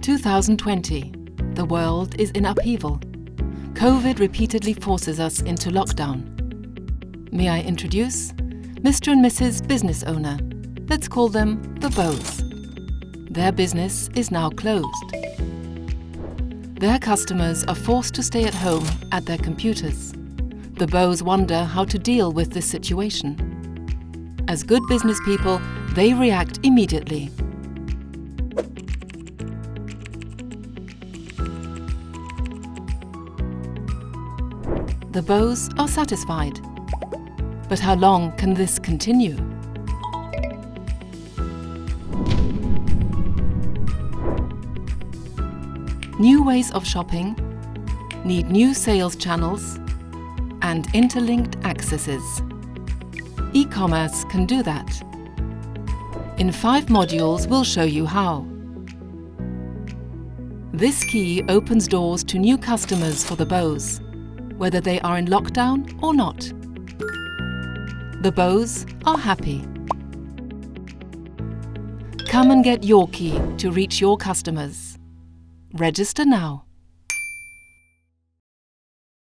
2020. The world is in upheaval. COVID repeatedly forces us into lockdown. May I introduce Mr. and Mrs. Business Owner. Let's call them the Bows. Their business is now closed. Their customers are forced to stay at home at their computers. The Bows wonder how to deal with this situation. As good business people, they react immediately. The Bows are satisfied. But how long can this continue? New ways of shopping need new sales channels and interlinked accesses. E-commerce can do that. In 5 modules, we'll show you how. This key opens doors to new customers for the Bows, whether they are in lockdown or not. The Bows are happy. Come and get your key to reach your customers. Register now.